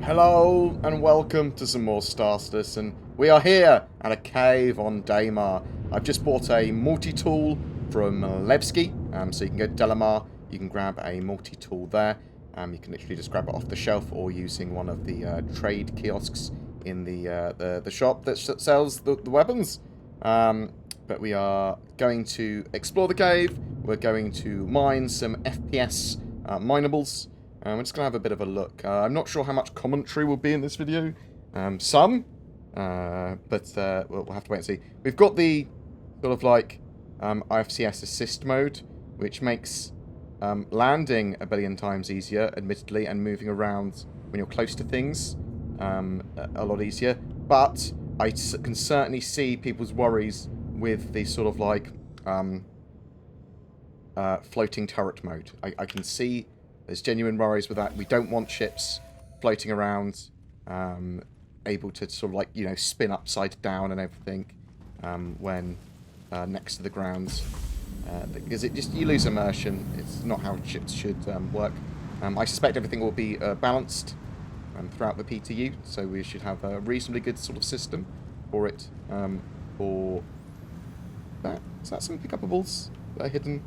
Hello and welcome to some more Star Citizen. We are here at a cave on Daymar. I've just bought a multi-tool from Levski, so you can go to Delamar, you can grab a multi-tool there. You can literally just grab it off the shelf or using one of the trade kiosks in the shop that sells the weapons. But we are going to explore the cave. We're going to mine some FPS minables. We're just going to have a bit of a look. I'm not sure how much commentary will be in this video. Some. But we'll have to wait and see. We've got the sort of like IFCS assist mode, which makes landing a billion times easier, admittedly, and moving around when you're close to things a lot easier. But I can certainly see people's worries with the sort of like floating turret mode. I can see there's genuine worries with that. We don't want ships floating around, able to sort of like, you know, spin upside down and everything when next to the ground. Because you lose immersion. It's not how ships should work. I suspect everything will be balanced throughout the PTU, so we should have a reasonably good sort of system for it. For that, is that some pickupables that are hidden?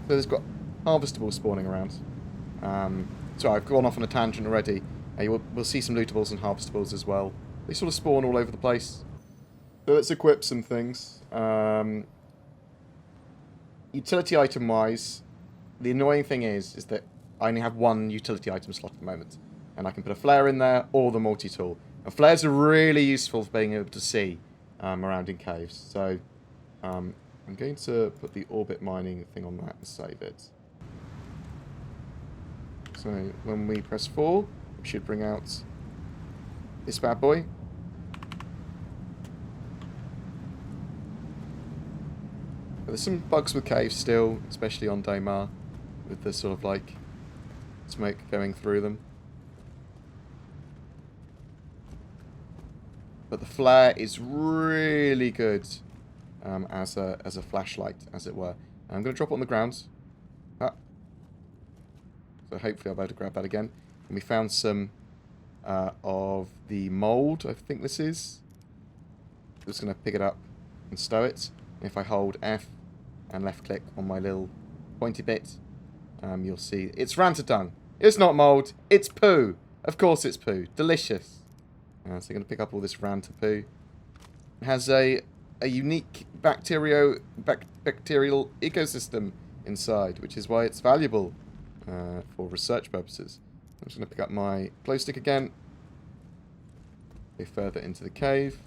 So there's got harvestables spawning around. So I've gone off on a tangent already. We'll see some lootables and harvestables as well. They sort of spawn all over the place. So let's equip some things. Utility item wise, the annoying thing is that I only have one utility item slot at the moment. And I can put a flare in there or the multi-tool. And flares are really useful for being able to see around in caves. So I'm going to put the orbit mining thing on that and save it. So when we press 4, we should bring out this bad boy. But there's some bugs with caves still, especially on Daymar, with the sort of like smoke going through them. But the flare is really good as a flashlight, as it were. And I'm going to drop it on the ground. So hopefully I'll be able to grab that again. And we found some of the mould, I think this is. I'm just going to pick it up and stow it. And if I hold F and left click on my little pointy bit, you'll see it's rantadung. It's not mould, it's poo. Of course it's poo. Delicious. So I'm going to pick up all this ranta poo. It has a unique bacterial ecosystem inside, which is why it's valuable. For research purposes. I'm just going to pick up my glow stick again. Go further into the cave.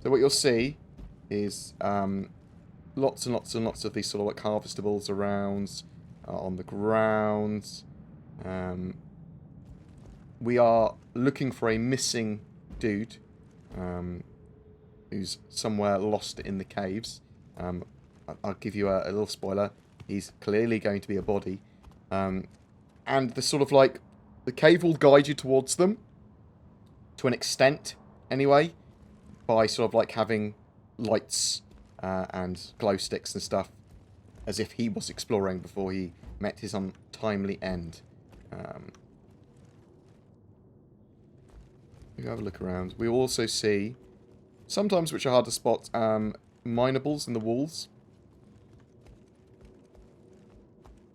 So what you'll see is lots and lots and lots of these sort of like harvestables around on the ground. We are looking for a missing dude who's somewhere lost in the caves. I'll give you a little spoiler. He's clearly going to be a body. And the sort of like, the cave will guide you towards them, to an extent, anyway, by sort of like having lights and glow sticks and stuff, as if he was exploring before he met his untimely end. We have a look around. We will also see, sometimes which are hard to spot, minables in the walls.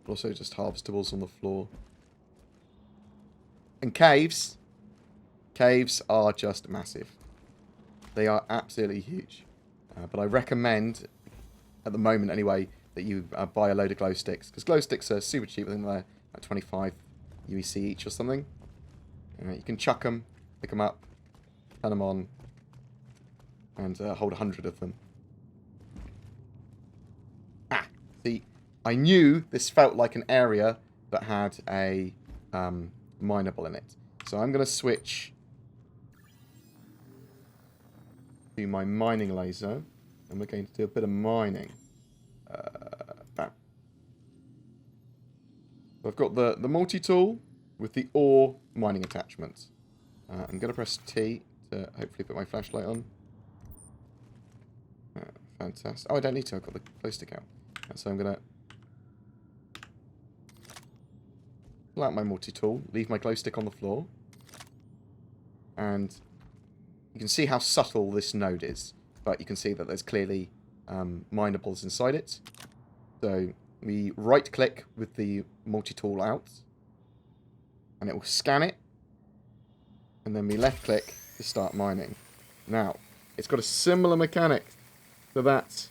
Also just harvestables on the floor. And caves. Caves are just massive. They are absolutely huge. But I recommend, at the moment anyway, that you buy a load of glow sticks. Because glow sticks are super cheap. I think they're like 25 UEC each or something. You can chuck them, pick them up, turn them on, and hold 100 of them. See, I knew this felt like an area that had a mineable in it. So I'm going to switch to my mining laser. And we're going to do a bit of mining. Bam. So I've got the multi-tool with the ore mining attachment. I'm going to press T to hopefully put my flashlight on. Fantastic. Oh, I don't need to. I've got the glow stick out. So I'm going to pull out my multi-tool, leave my glow stick on the floor. and you can see how subtle this node is, but you can see that there's clearly minables inside it. So we right-click with the multi-tool out, and it will scan it, and then we left-click to start mining. Now, it's got a similar mechanic to that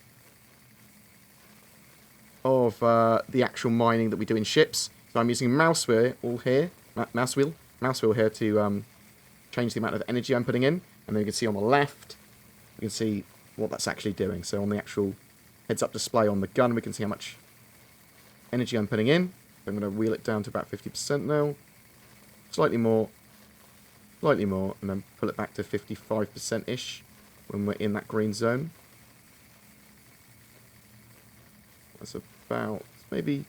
of the actual mining that we do in ships. So I'm using mouse wheel here to change the amount of energy I'm putting in, and then you can see on the left, you can see what that's actually doing. So on the actual heads-up display on the gun, we can see how much energy I'm putting in. I'm going to wheel it down to about 50% now, slightly more, and then pull it back to 55%-ish when we're in that green zone. That's about maybe...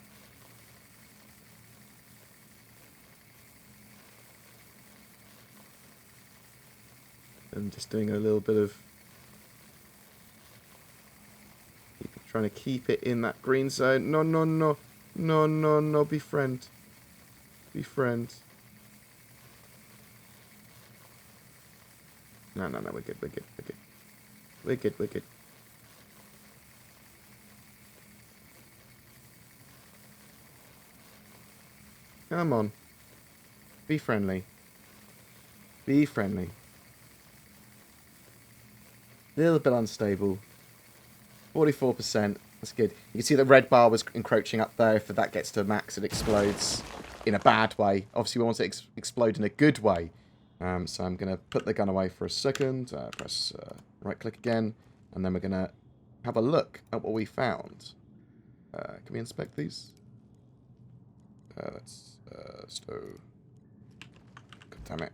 I'm just doing a little bit of... trying to keep it in that green zone. No, no, no. No, no, no. Befriend. Befriend. No, no, no. We're good, we're good, we're good. We're good, we're good. Come on. Be friendly. Be friendly. A little bit unstable. 44%. That's good. You can see the red bar was encroaching up there. If that gets to max, it explodes in a bad way. Obviously, we want it to explode in a good way. So I'm going to put the gun away for a second. Press right-click again. And then we're going to have a look at what we found. Can we inspect these? Let's stow. God damn it.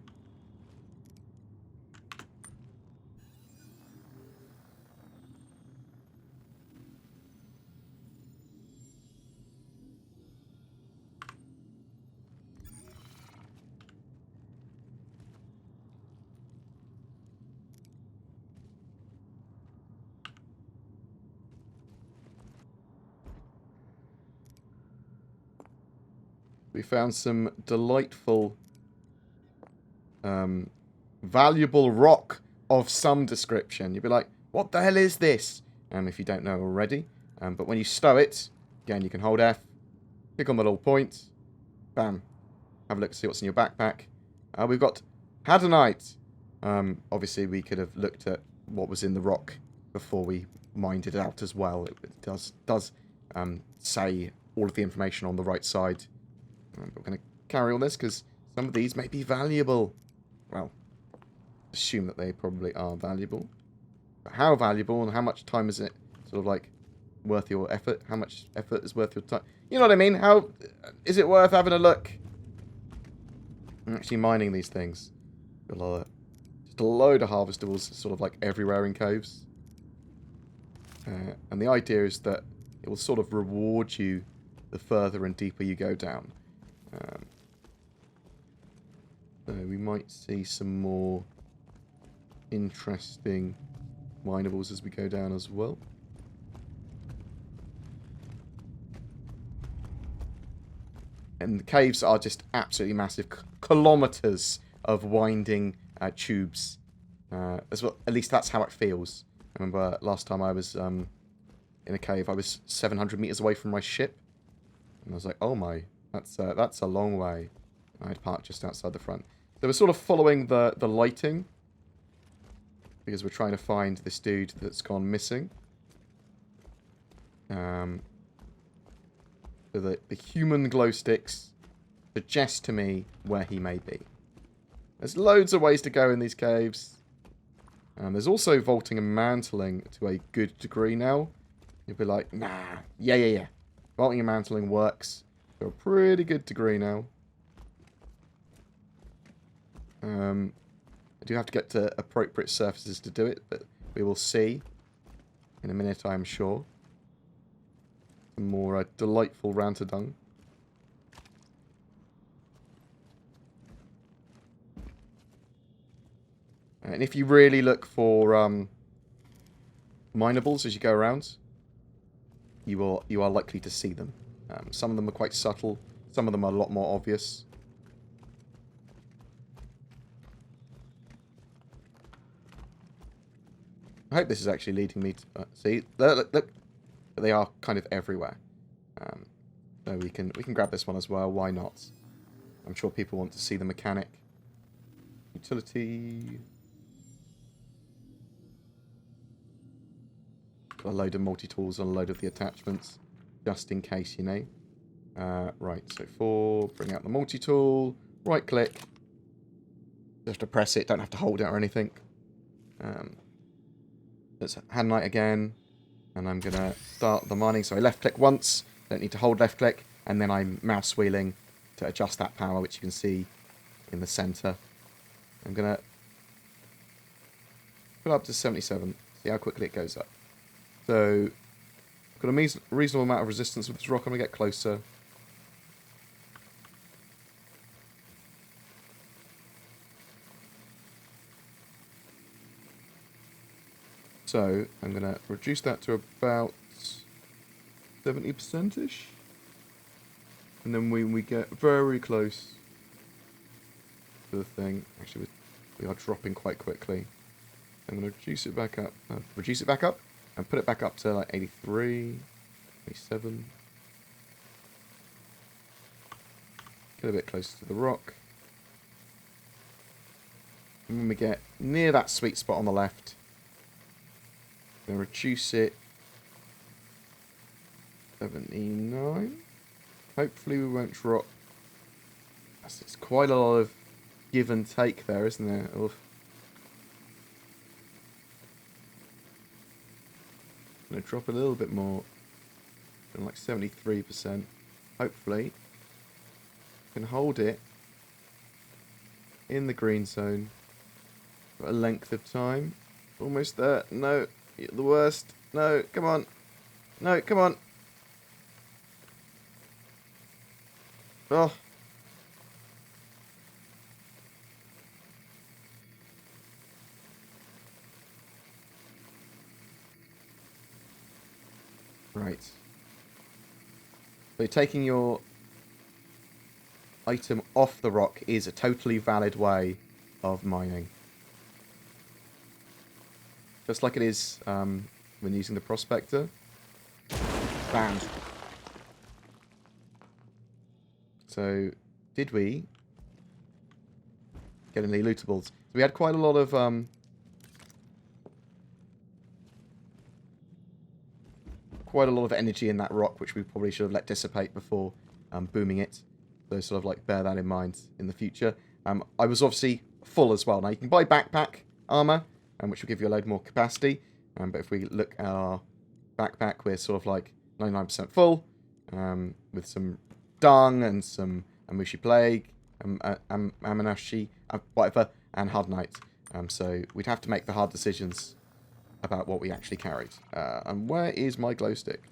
We found some delightful, valuable rock of some description. You'd be like, what the hell is this? If you don't know already. But when you stow it, again, you can hold F, click on the little point, bam. Have a look to see what's in your backpack. We've got Hadonite. Obviously, we could have looked at what was in the rock before we mined it out as well. It does say all of the information on the right side. We're going to carry on this because some of these may be valuable. Well, assume that they probably are valuable. But how valuable and how much time is it sort of like worth your effort? How much effort is worth your time? You know what I mean? How is it worth having a look? I'm actually mining these things. Just a load of harvestables sort of like everywhere in caves. And the idea is that it will sort of reward you the further and deeper you go down. So we might see some more interesting minables as we go down as well. And the caves are just absolutely massive. Kilometers of winding tubes. As well, at least that's how it feels. I remember last time I was in a cave, I was 700 meters away from my ship. And I was like, oh my... That's a long way. I had parked just outside the front. So we're sort of following the lighting. Because we're trying to find this dude that's gone missing. So the human glow sticks suggest to me where he may be. There's loads of ways to go in these caves. There's also vaulting and mantling to a good degree now. You'll be like, nah, yeah. Vaulting and mantling works. To a pretty good degree now. I do have to get to appropriate surfaces to do it, but we will see in a minute, I'm sure. Some more delightful rantadung. And if you really look for minables as you go around, you are likely to see them. Some of them are quite subtle. Some of them are a lot more obvious. I hope this is actually leading me to... see? Look. They are kind of everywhere. So we can grab this one as well. Why not? I'm sure people want to see the mechanic. Utility. Got a load of multi-tools and a load of the attachments. Just in case, you know. Right, so 4. Bring out the multi-tool. Right click. Just to press it. Don't have to hold it or anything. Let's hand light again. And I'm going to start the mining. So I left click once. Don't need to hold left click. And then I'm mouse wheeling to adjust that power, which you can see in the center. I'm going to put it up to 77. See how quickly it goes up. So I've got a reasonable amount of resistance with this rock. I'm going to get closer. So I'm going to reduce that to about 70%-ish. And then when we get very close to the thing, actually we are dropping quite quickly. I'm going to reduce it back up, and put it back up to like 83, 87. Get a bit closer to the rock. And when we get near that sweet spot on the left, I'm going to reduce it 79. Hopefully we won't drop. It's quite a lot of give and take there, isn't there? Oof. I'm going to drop a little bit more. Like 73%. Hopefully. Can hold it in the green zone for a length of time. Almost there. No. You're the worst. No. Come on. No. Come on. Oh. Right. So taking your item off the rock is a totally valid way of mining. Just like it is when using the prospector. Bam. So, did we get any lootables? So we had quite a lot of energy in that rock, which we probably should have let dissipate before booming it. So sort of like bear that in mind in the future. I was obviously full as well. Now you can buy backpack armor, which will give you a load more capacity. But if we look at our backpack, we're sort of like 99% full, with some dung and some Amushi Plague, Amanashi, whatever, and Hard Night. So we'd have to make the hard decisions about what we actually carried. And where is my glow stick?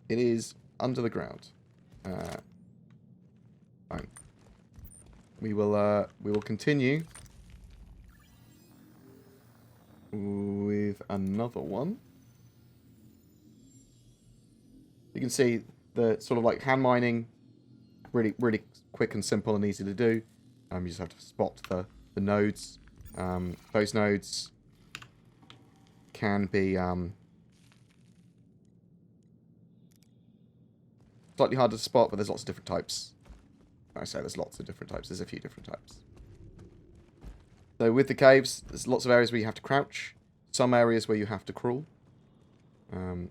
It is under the ground. Fine. We will continue with another one. You can see the sort of like hand mining, really quick and simple and easy to do. You just have to spot the nodes. Those nodes can be slightly harder to spot, but there's lots of different types. I say there's lots of different types. There's a few different types. So with the caves, there's lots of areas where you have to crouch. Some areas where you have to crawl. And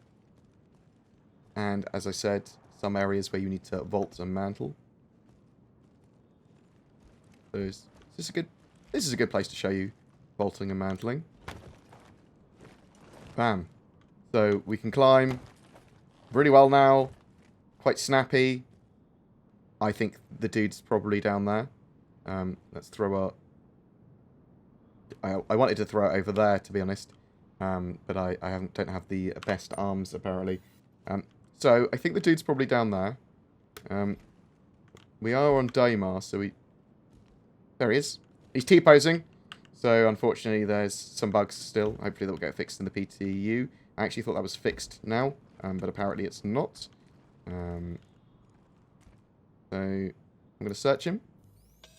as I said, some areas where you need to vault and mantle. So this is a good place to show you vaulting and mantling. Bam. So we can climb really well now. Quite snappy. I think the dude's probably down there. Let's throw I wanted to throw it over there, to be honest. But I don't have the best arms, apparently. So I think the dude's probably down there. We are on Daymar, so there he is. He's T-posing. So unfortunately there's some bugs still. Hopefully they'll get fixed in the PTU. I actually thought that was fixed now, but apparently it's not. So I'm going to search him,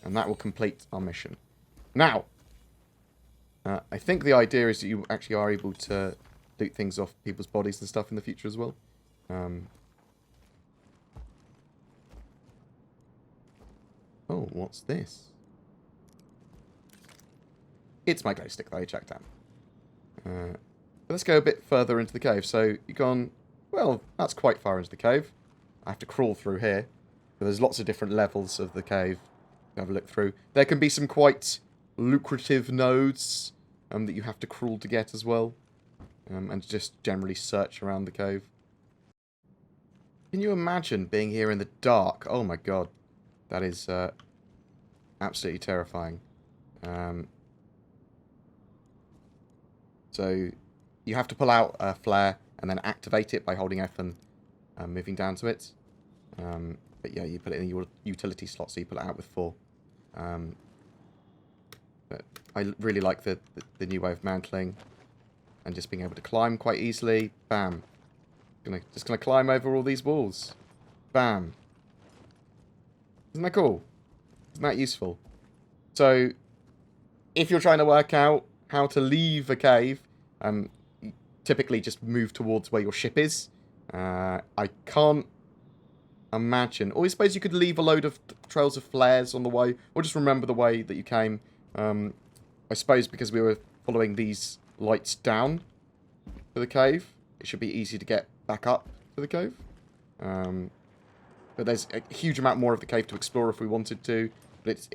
and that will complete our mission. Now, I think the idea is that you actually are able to loot things off people's bodies and stuff in the future as well. Oh, what's this? It's my glow stick that I checked out. Let's go a bit further into the cave. So you've gone, well, that's quite far into the cave. I have to crawl through here. But there's lots of different levels of the cave to have a look through. There can be some quite lucrative nodes that you have to crawl to get as well. And just generally search around the cave. Can you imagine being here in the dark? Oh my god. That is absolutely terrifying. So you have to pull out a flare and then activate it by holding F and moving down to it. But yeah, you put it in your utility slot, so you pull it out with 4. But I really like the new way of mantling and just being able to climb quite easily. Bam. Just gonna climb over all these walls. Bam. Isn't that cool? Isn't that useful? So, if you're trying to work out how to leave a cave, typically just move towards where your ship is. I can't imagine. Or I suppose you could leave a load of trails of flares on the way, or just remember the way that you came. I suppose because we were following these lights down to the cave, it should be easy to get back up to the cave. But there's a huge amount more of the cave to explore if we wanted to. But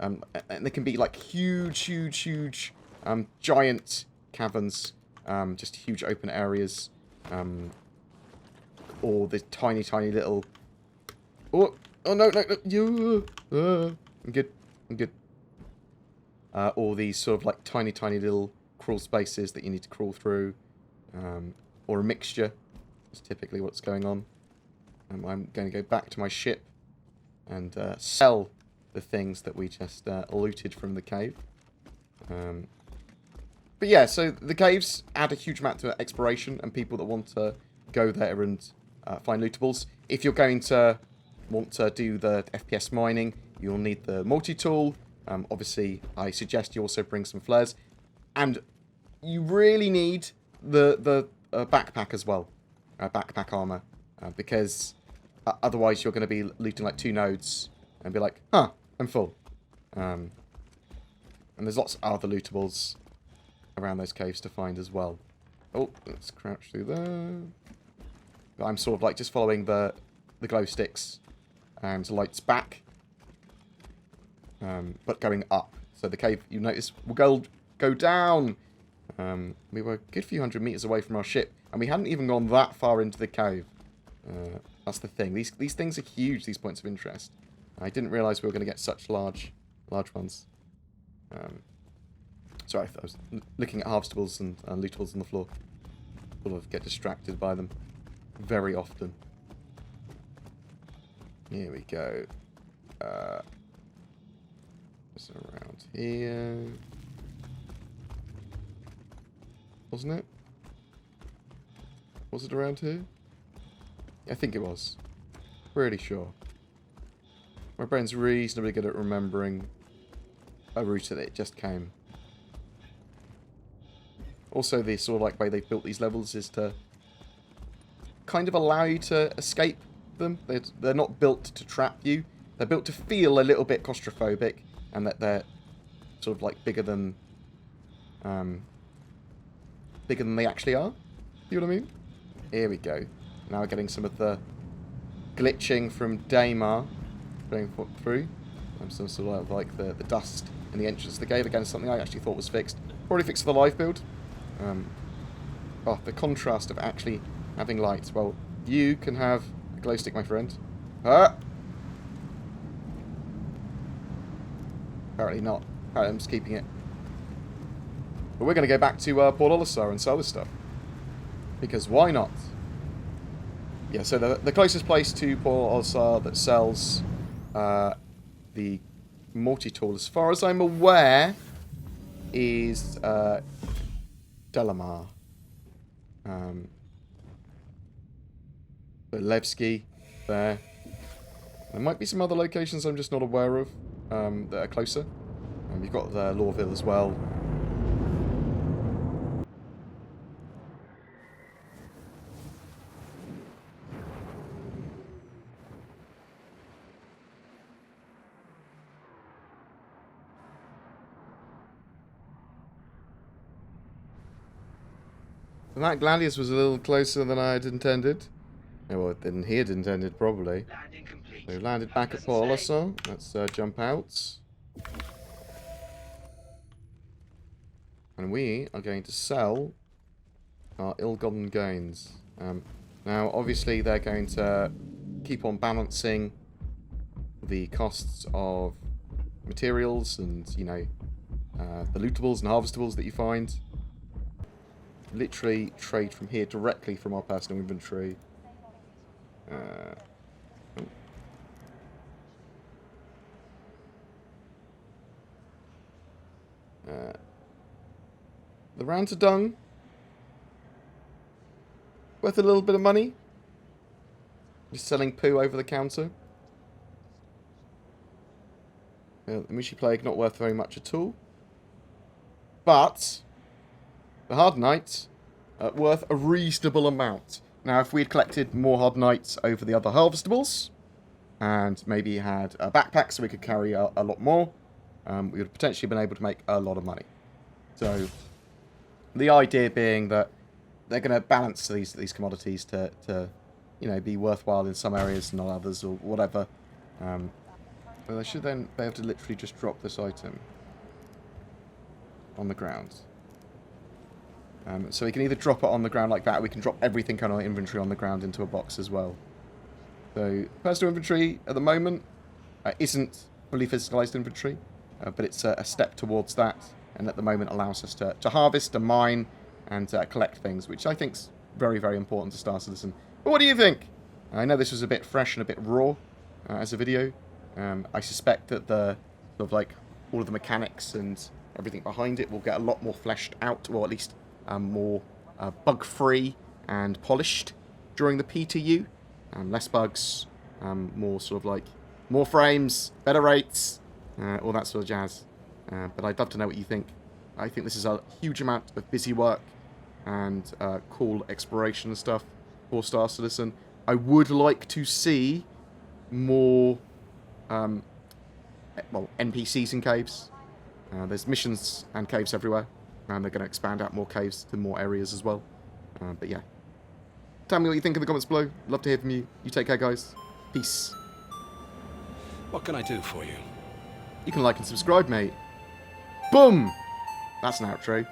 and there can be like huge giant caverns, just huge open areas, or the tiny little. Oh no, you. I'm good. Or these sort of like tiny little crawl spaces that you need to crawl through, or a mixture. Is typically what's going on. I'm going to go back to my ship and sell the things that we just looted from the cave. But yeah, so the caves add a huge amount to exploration and people that want to go there and find lootables. If you're going to want to do the FPS mining, you'll need the multi-tool. Obviously, I suggest you also bring some flares. And you really need the backpack as well. Backpack armor. Because otherwise you're going to be looting like 2 nodes and be like, huh, I'm full. And there's lots of other lootables around those caves to find as well. Oh, let's crouch through there. But I'm sort of like just following the glow sticks and lights back. But going up. So the cave, you notice, will go down. We were a good few hundred meters away from our ship, and we hadn't even gone that far into the cave. That's the thing. These things are huge, these points of interest. I didn't realise we were going to get such large ones. Sorry, I was looking at harvestables and lootables on the floor. Sort of get distracted by them very often. Here we go. It's around here. Wasn't it? Was it around here? I think it was. Pretty sure. My brain's reasonably good at remembering a route that it just came. Also, the sort of like way they've built these levels is to kind of allow you to escape them. They're not built to trap you. They're built to feel a little bit claustrophobic, and that they're sort of like bigger than they actually are. You know what I mean? Here we go. Now we're getting some of the glitching from Daymar going through. Some sort of like the dust in the entrance of the cave. Again, something I actually thought was fixed. Probably fixed for the live build. Oh, the contrast of actually having lights. Well, you can have a glow stick, my friend. Apparently not. Apparently I'm just keeping it. But we're going to go back to Port Olisar and sell this stuff. Because why not? Yeah, so the closest place to Port Olisar that sells the multi-tool, as far as I'm aware, is Delamar. Levski, there. There might be some other locations I'm just not aware of that are closer. You've got Lorville as well. That Gladius was a little closer than I had intended. Well, than he had intended, probably. Landing complete. So we landed back at Polisar. Let's jump out. And we are going to sell our ill-gotten gains. Now, obviously, they're going to keep on balancing the costs of materials and, you know, the lootables and harvestables that you find. Literally trade from here directly from our personal inventory. The round to dung. Worth a little bit of money. Just selling poo over the counter. The Mushi Plague not worth very much at all. But the Hard Knight worth a reasonable amount. Now, if we had collected more Hard Knights over the other harvestables, and maybe had a backpack so we could carry a lot more, we would have potentially been able to make a lot of money. So, the idea being that they're going to balance these commodities to you know, be worthwhile in some areas and not others, or whatever. But they should then be able to literally just drop this item on the ground. So we can either drop it on the ground like that, or we can drop everything kind of inventory on the ground into a box as well. So personal inventory at the moment isn't fully physicalized inventory, but it's a step towards that, and at the moment allows us to harvest, to mine, and collect things, which I think is very, very important to Star Citizen. But what do you think? I know this was a bit fresh and a bit raw as a video. I suspect that the sort of like all of the mechanics and everything behind it will get a lot more fleshed out, or at least more bug-free and polished during the PTU. Less bugs, more sort of like more frames, better rates, all that sort of jazz. But I'd love to know what you think. I think this is a huge amount of busy work and cool exploration and stuff for Star Citizen. I would like to see more well, NPCs in caves. There's missions and caves everywhere, and they're going to expand out more caves to more areas as well. But yeah. Tell me what you think in the comments below. Love to hear from you. You take care, guys. Peace. What can I do for you? You can like and subscribe, mate. Boom! That's an outro.